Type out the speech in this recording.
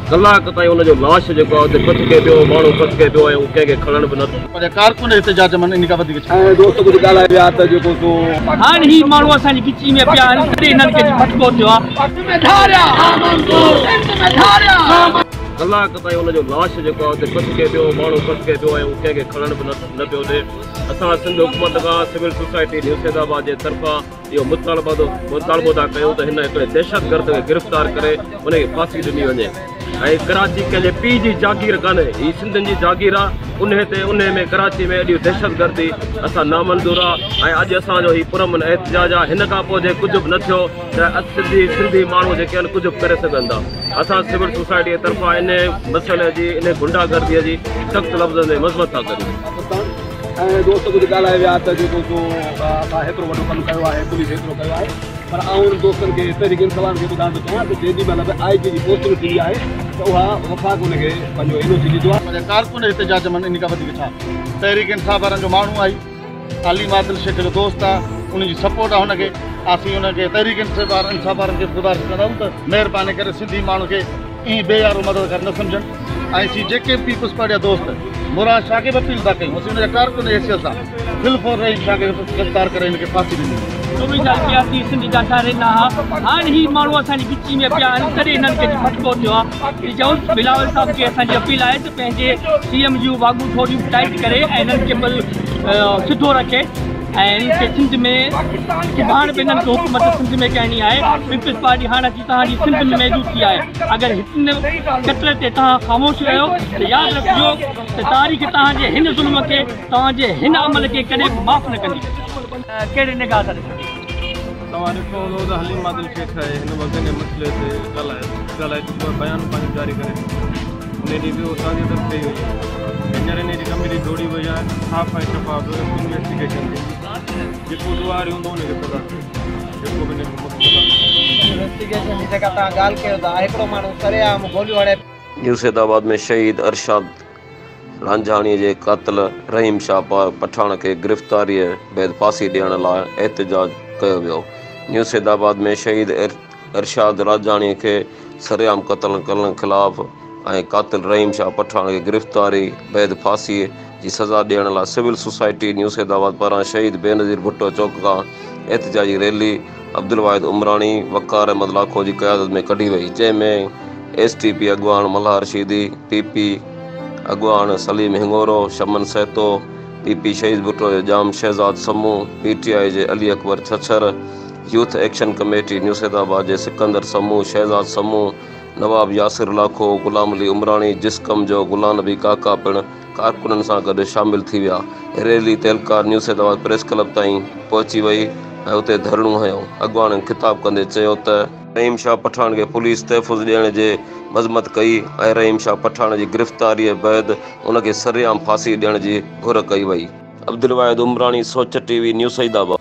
कलाक ताईं उनजो लाश जेको आहे उते खटके पियो, माण्हू खटके पियो ऐं कंहिंखे खणण बि नथो। पर कारकुन एहतजाज मन इन खां वधीक ऐं दोस्त कुझु ॻाल्हाए विया त जेको सो हाणे ही माण्हू असांजी गिची में पिया आहिनि, तॾहिं हिननि खे फटको थियो आहे। कलाक ताईं उनजो लाश जेको आहे उते खटके पियो, माण्हू खटके पियो ऐं कंहिंखे खणण बि न पियो ॾिए। असां सिंध हुकूमत खां सिविल सोसाइटी न्यू सैदाबाद जे तरफ़ां इहो मुतालबो था कयूं त हिन हिकिड़े दहशतगर्द खे गिरफ़्तार करे उनखे फांसी ॾिनी वञे। ऐं कराची कंहिंजे पीउ जी जागीर कान्हे, हीअ सिंधियुनि जी जागीर आहे। उन में कराची में एॾी दहशतगर्दी असां नामंज़ूर आहे। ऐं अॼु असांजो हीउ पुरमन एहतजाज आहे। हिन खां पोइ जे कुझु बि न थियो त सिंधी माण्हू जेके आहिनि कुझु बि करे सघनि था। असां सिविल सोसाइटी जे तरफ़ां इन मसइले जी, इन गुंडागर्दीअ जी सख़्तु लफ़्ज़नि में मज़मत था करियूं। ऐं दोस्त कुझु ॻाल्हाए विया त जेको सो असां हेतिरो वॾो कमु कयो आहे, पुलिस हेतिरो कयो आहे। पर आउं उन दोस्तनि खे तहरीक इंसाफ़ खे ॿुधाइण थो चाहियां त जेॾी महिल बि IG जी पोस्टिंग थींदी आहे त उहा वफ़ाक़ उनखे पंहिंजो NOC ॾींदो आहे। पर कारकुन एहतजाज मन इन खां वधीक छा। तहरीक इंसाफ़ वारनि जो माण्हू आई, तालीम आदिल शेख जो दोस्त आहे, उनजी सपोर्ट आहे हुनखे। असीं हुनखे तहरीक इंसाफ़ वारनि खे गुज़ारिश कंदाऊं त महिरबानी करे सिंधी माण्हू खे ईअं बेयारो मददगार न सम्झनि। ऐं असीं जेके बि पीपुल्स पार्टी जा दोस्त मुराद शाह खे बि अपील था कयूं, असीं हुनजा कारकुन हैसियत सां दिलफोर रहीम शाह खे गिरफ़्तार करे हिनखे फांसी ॾिनी। सिंधी जा रहंदा हुआ, हाणे ही माण्हू असांजी गिची में पिया आहिनि, तॾहिं हिननि खे फटको थियो आहे। चऊं बिलावल साहिब खे असांजी अपील आहे त पंहिंजे CM जूं वागूं थोरियूं टाइट करे ऐं हिननि खे सिधो रखे ऐं हिनखे सिंध में सुभाणे बि हिननि खे हुकूमत सिंध में करणी आहे। पीपल्स पार्टी हाणे अची तव्हांजी सिंध में महदूद थी आहे। अगरि हिन कतल ते तव्हां ख़ामोश रहियो त यादि रखिजो त तारीख़ तव्हांजे हिन ज़ुल्म खे, तव्हांजे हिन अमल खे कॾहिं बि माफ़ न कंदी। कहिड़े निगाह सां ॾिसो तव्हां ॾिठो हूंदो त हलीम आदिल शेख आहे हिन वॻे जे मसइले ते ॻाल्हाए चुको आहे, बयानु पंहिंजो जारी करे। उन ॾींहुं बि असांजी तरफ़ कई हुई। हींअर इन जी कमेटी जोड़ी वई आहे, साफ़ ऐं शफ़ाफ़ इन्वेस्टिगेशन ते जेको दुआरी हूंदो उनखे सज़ा थिए, जेको बि इन्वेस्टिगेशन जी जेका तव्हां ॻाल्हि कयो था, हिकिड़ो माण्हू सरेआम गोलियूं हणे। न्यू सैदाबाद में शहीद अरशाद लांझाणीअ जे क़ातिल रहीम शाह पठाण खे गिरफ़्तारीअ बैदि फांसी ॾियण लाइ एहतजाज कयो वियो। न्यू सैदाबाद में शहीद अरशाद लांझाणीअ खे सरेआम क़त्ल करण ख़िलाफ़ ऐं क़ातिल रहीम शाह पठाण खे गिरफ़्तारी बैदि फांसीअ जी सज़ा ॾियण लाइ सिविल सोसाइटी न्यू सैदाबाद पारां शहीद बेनज़ीर भुट्टो चौक खां एहतजाजी रैली अब्दुल वाहिद उमरानी, वक़ार अहमद लाखो जी क़यादत में कढी वई, जंहिंमें STP अॻवान मल्हा रशीदी, PP अॻवान सलीम हिंगोरो, शमन सहतो, PP शहीद भुट्टो जो जाम शहज़ाद समूह, PTI जे Ali Akbar Chhachhar, youth action committee new Saidabad जे सिकंदर समूह, शहज़ाद समूह, नवाब यासिर लाखो, गुलाम अली उमरानी, जिस्कम जो गुलाम नबी काका पिणु कारकुननि सां गॾु शामिल थी विया। रैली तहलकार न्यू सैदाबाद प्रेस क्लब ताईं पहुची वई ऐं उते धरणो हयो। अॻवाननि ख़िताब कंदे चयो त रहीम शाह पठाण खे पुलिस तहफ़ुज़ ॾियण जे मज़मत कई ऐं रहीम शाह पठाण जी गिरफ़्तारीअ बैदि उनखे सरेआम फांसी ॾियण जी घुर कई वई। अब्दुल वाहिद उमरानी, सोच TV न्यू सैदाबाद।